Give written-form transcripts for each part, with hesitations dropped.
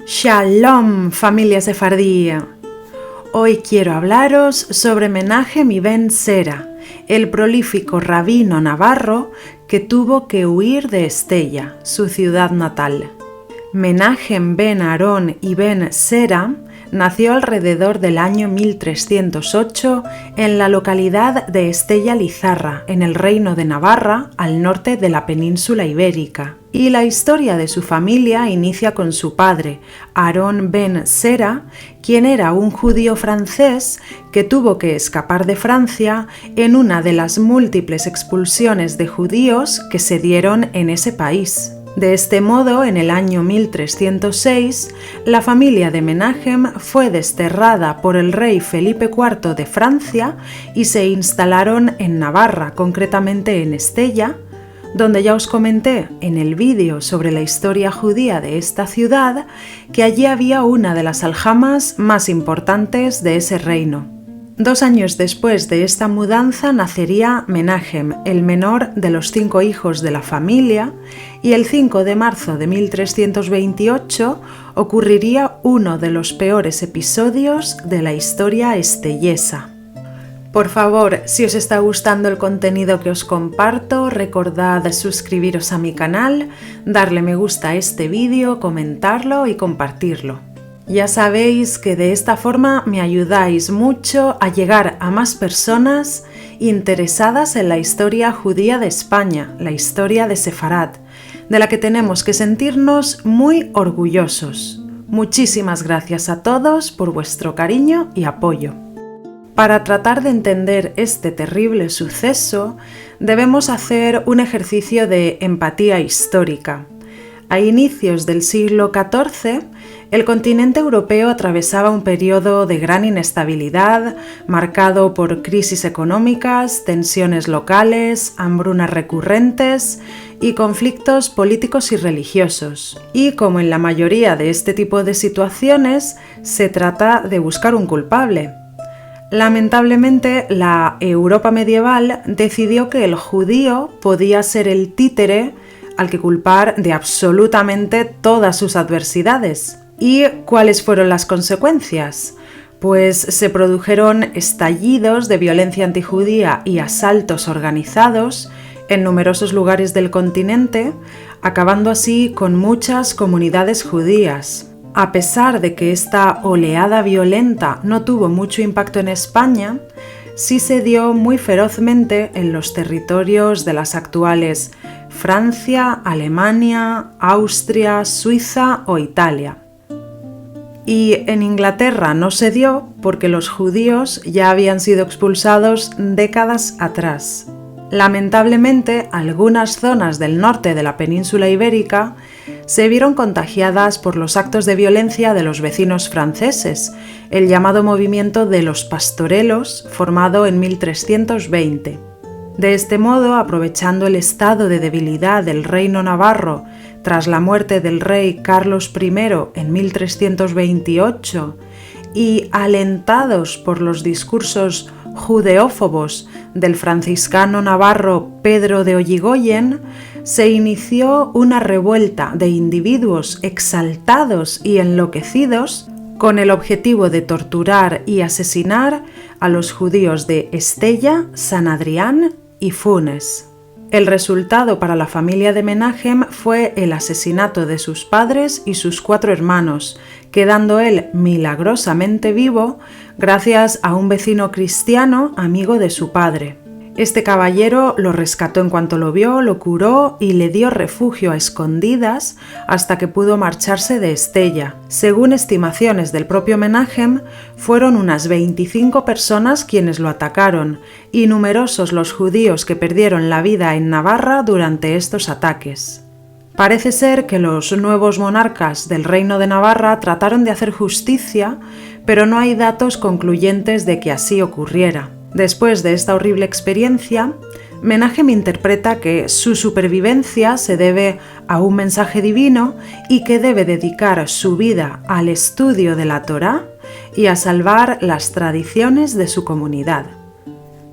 Shalom, familia sefardí. Hoy quiero hablaros sobre Menahem Ibn Sera, el prolífico rabino navarro que tuvo que huir de Estella, su ciudad natal. Menahem ben Aarón Ibn Sera nació alrededor del año 1308 en la localidad de Estella Lizarra, en el Reino de Navarra, al norte de la península ibérica. Y la historia de su familia inicia con su padre, Aarón ben Sera, quien era un judío francés que tuvo que escapar de Francia en una de las múltiples expulsiones de judíos que se dieron en ese país. De este modo, en el año 1306, la familia de Menahem fue desterrada por el rey Felipe IV de Francia y se instalaron en Navarra, concretamente en Estella, donde ya os comenté en el vídeo sobre la historia judía de esta ciudad que allí había una de las aljamas más importantes de ese reino. 2 años después de esta mudanza nacería Menahem, el menor de los 5 hijos de la familia, y el 5 de marzo de 1328 ocurriría uno de los peores episodios de la historia estellesa. Por favor, si os está gustando el contenido que os comparto, recordad suscribiros a mi canal, darle me gusta a este vídeo, comentarlo y compartirlo. Ya sabéis que de esta forma me ayudáis mucho a llegar a más personas interesadas en la historia judía de España, la historia de Sefarad, de la que tenemos que sentirnos muy orgullosos. Muchísimas gracias a todos por vuestro cariño y apoyo. Para tratar de entender este terrible suceso, debemos hacer un ejercicio de empatía histórica. A inicios del siglo XIV, el continente europeo atravesaba un periodo de gran inestabilidad, marcado por crisis económicas, tensiones locales, hambrunas recurrentes y conflictos políticos y religiosos. Y como en la mayoría de este tipo de situaciones, se trata de buscar un culpable. Lamentablemente, la Europa medieval decidió que el judío podía ser el títere al que culpar de absolutamente todas sus adversidades. ¿Y cuáles fueron las consecuencias? Pues se produjeron estallidos de violencia antijudía y asaltos organizados en numerosos lugares del continente, acabando así con muchas comunidades judías. A pesar de que esta oleada violenta no tuvo mucho impacto en España, sí se dio muy ferozmente en los territorios de las actuales Francia, Alemania, Austria, Suiza o Italia. Y en Inglaterra no se dio porque los judíos ya habían sido expulsados décadas atrás. Lamentablemente, algunas zonas del norte de la península ibérica se vieron contagiadas por los actos de violencia de los vecinos franceses, el llamado movimiento de los pastorelos, formado en 1320. De este modo, aprovechando el estado de debilidad del reino navarro tras la muerte del rey Carlos I en 1328 y alentados por los discursos judeófobos del franciscano navarro Pedro de Olligoyen, se inició una revuelta de individuos exaltados y enloquecidos con el objetivo de torturar y asesinar a los judíos de Estella, San Adrián y Funes. El resultado para la familia de Menahem fue el asesinato de sus padres y sus 4 hermanos, quedando él milagrosamente vivo gracias a un vecino cristiano amigo de su padre. Este caballero lo rescató en cuanto lo vio, lo curó y le dio refugio a escondidas hasta que pudo marcharse de Estella. Según estimaciones del propio Menahem, fueron unas 25 personas quienes lo atacaron y numerosos los judíos que perdieron la vida en Navarra durante estos ataques. Parece ser que los nuevos monarcas del Reino de Navarra trataron de hacer justicia, pero no hay datos concluyentes de que así ocurriera. Después de esta horrible experiencia, Menahem interpreta que su supervivencia se debe a un mensaje divino y que debe dedicar su vida al estudio de la Torá y a salvar las tradiciones de su comunidad.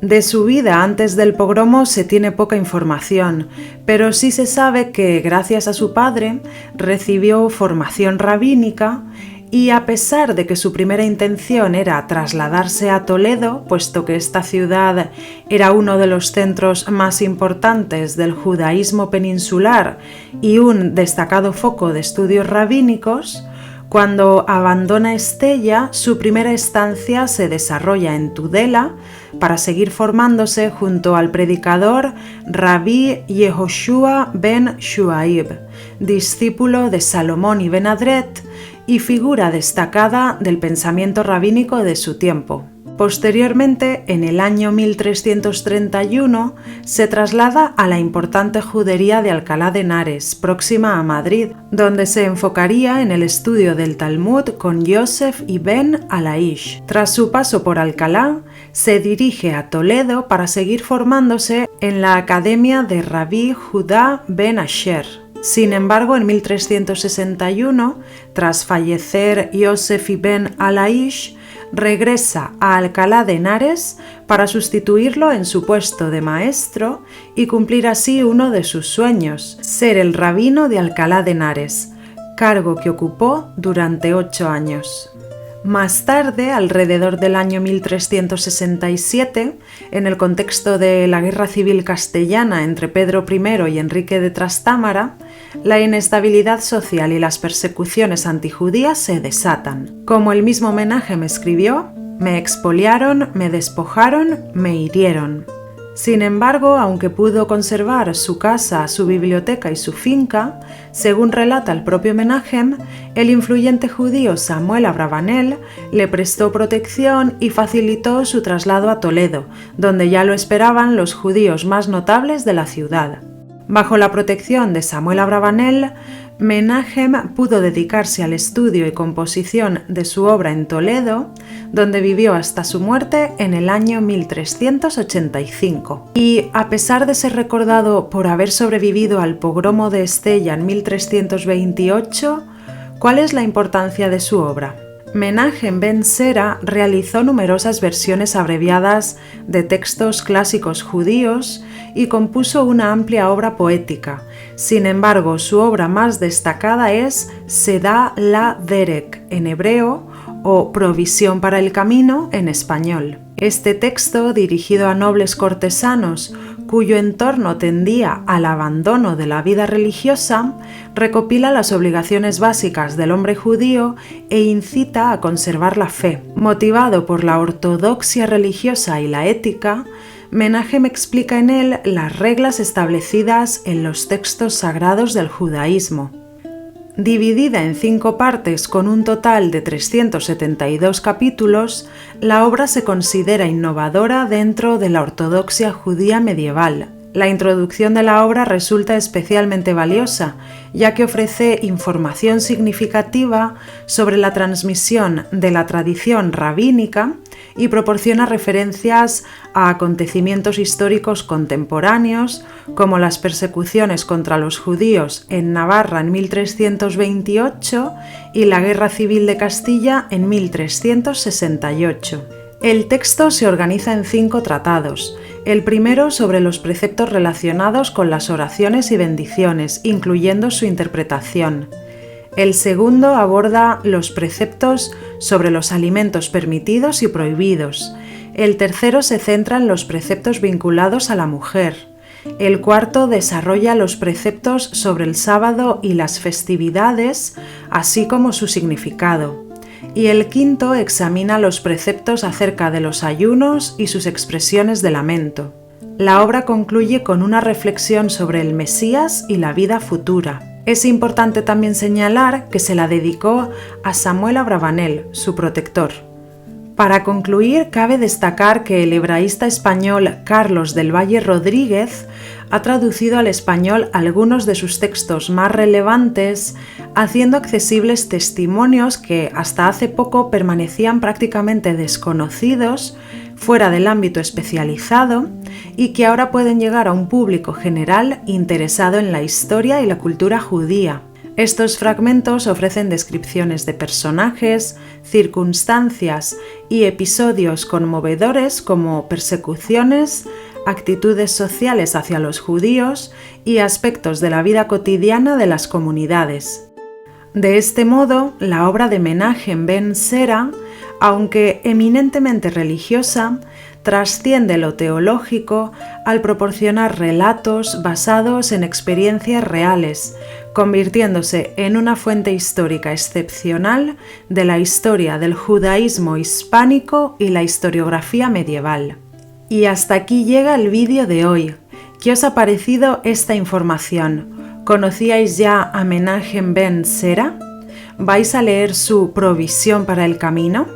De su vida antes del pogromo se tiene poca información, pero sí se sabe que gracias a su padre recibió formación rabínica y a pesar de que su primera intención era trasladarse a Toledo, puesto que esta ciudad era uno de los centros más importantes del judaísmo peninsular y un destacado foco de estudios rabínicos, cuando abandona Estella, su primera estancia se desarrolla en Tudela para seguir formándose junto al predicador Rabí Yehoshua ben Shuaib, discípulo de Salomón ibn Adret y figura destacada del pensamiento rabínico de su tiempo. Posteriormente, en el año 1331, se traslada a la importante judería de Alcalá de Henares, próxima a Madrid, donde se enfocaría en el estudio del Talmud con Yosef ibn Alaish. Tras su paso por Alcalá, se dirige a Toledo para seguir formándose en la Academia de Rabí Judá ben Asher. Sin embargo, en 1361, tras fallecer Yosef ibn Alaish, regresa a Alcalá de Henares para sustituirlo en su puesto de maestro y cumplir así uno de sus sueños, ser el rabino de Alcalá de Henares, cargo que ocupó durante 8 años. Más tarde, alrededor del año 1367, en el contexto de la Guerra Civil Castellana entre Pedro I y Enrique de Trastámara, la inestabilidad social y las persecuciones antijudías se desatan. Como el mismo Menahem escribió, me expoliaron, me despojaron, me hirieron. Sin embargo, aunque pudo conservar su casa, su biblioteca y su finca, según relata el propio Menahem, el influyente judío Samuel Abravanel le prestó protección y facilitó su traslado a Toledo, donde ya lo esperaban los judíos más notables de la ciudad. Bajo la protección de Samuel Abravanel, Menahem pudo dedicarse al estudio y composición de su obra en Toledo, donde vivió hasta su muerte en el año 1385. Y a pesar de ser recordado por haber sobrevivido al pogromo de Estella en 1328, ¿cuál es la importancia de su obra? Menahem ben Sera realizó numerosas versiones abreviadas de textos clásicos judíos y compuso una amplia obra poética. Sin embargo, su obra más destacada es Seda la Derek en hebreo o Provisión para el Camino en español. Este texto, dirigido a nobles cortesanos cuyo entorno tendía al abandono de la vida religiosa, recopila las obligaciones básicas del hombre judío e incita a conservar la fe. Motivado por la ortodoxia religiosa y la ética, Menahem explica en él las reglas establecidas en los textos sagrados del judaísmo. Dividida en 5 partes con un total de 372 capítulos, la obra se considera innovadora dentro de la ortodoxia judía medieval. La introducción de la obra resulta especialmente valiosa, ya que ofrece información significativa sobre la transmisión de la tradición rabínica y proporciona referencias a acontecimientos históricos contemporáneos, como las persecuciones contra los judíos en Navarra en 1328 y la Guerra Civil de Castilla en 1368. El texto se organiza en 5 tratados. El primero sobre los preceptos relacionados con las oraciones y bendiciones, incluyendo su interpretación. El segundo aborda los preceptos sobre los alimentos permitidos y prohibidos. El tercero se centra en los preceptos vinculados a la mujer. El cuarto desarrolla los preceptos sobre el sábado y las festividades, así como su significado. Y el quinto examina los preceptos acerca de los ayunos y sus expresiones de lamento. La obra concluye con una reflexión sobre el Mesías y la vida futura. Es importante también señalar que se la dedicó a Samuel Abravanel, su protector. Para concluir, cabe destacar que el hebraísta español Carlos del Valle Rodríguez ha traducido al español algunos de sus textos más relevantes, haciendo accesibles testimonios que hasta hace poco permanecían prácticamente desconocidos fuera del ámbito especializado y que ahora pueden llegar a un público general interesado en la historia y la cultura judía. Estos fragmentos ofrecen descripciones de personajes, circunstancias y episodios conmovedores como persecuciones, actitudes sociales hacia los judíos y aspectos de la vida cotidiana de las comunidades. De este modo, la obra de Menachem Ben Sera, aunque eminentemente religiosa, trasciende lo teológico al proporcionar relatos basados en experiencias reales, convirtiéndose en una fuente histórica excepcional de la historia del judaísmo hispánico y la historiografía medieval. Y hasta aquí llega el vídeo de hoy. ¿Qué os ha parecido esta información? ¿Conocíais ya a Menachem Ben Sera? ¿Vais a leer su Provisión para el Camino?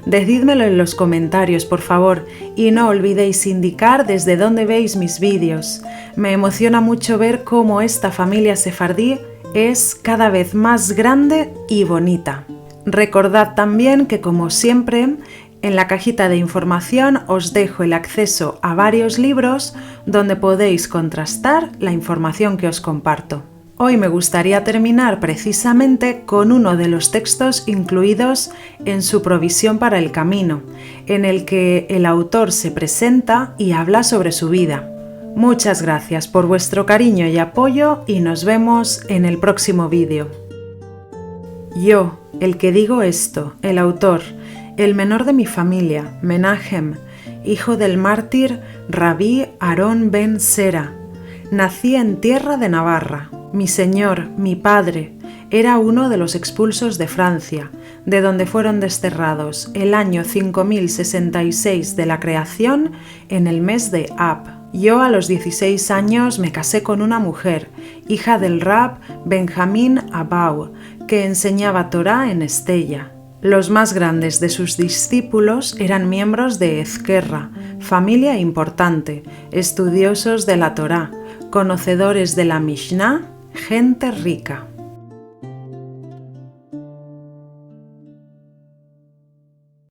Decídmelo en los comentarios, por favor, y no olvidéis indicar desde dónde veis mis vídeos. Me emociona mucho ver cómo esta familia sefardí es cada vez más grande y bonita. Recordad también que, como siempre, en la cajita de información os dejo el acceso a varios libros donde podéis contrastar la información que os comparto. Hoy me gustaría terminar precisamente con uno de los textos incluidos en su Provisión para el Camino, en el que el autor se presenta y habla sobre su vida. Muchas gracias por vuestro cariño y apoyo y nos vemos en el próximo vídeo. Yo, el que digo esto, el autor, el menor de mi familia, Menachem, hijo del mártir Rabí Aarón Ben Sera, nací en tierra de Navarra. Mi señor, mi padre, era uno de los expulsos de Francia, de donde fueron desterrados el año 5066 de la creación en el mes de Ab. Yo a los 16 años me casé con una mujer, hija del Rab Benjamín Abau, que enseñaba Torá en Estella. Los más grandes de sus discípulos eran miembros de Ezquerra, familia importante, estudiosos de la Torá, conocedores de la Mishnah, gente rica.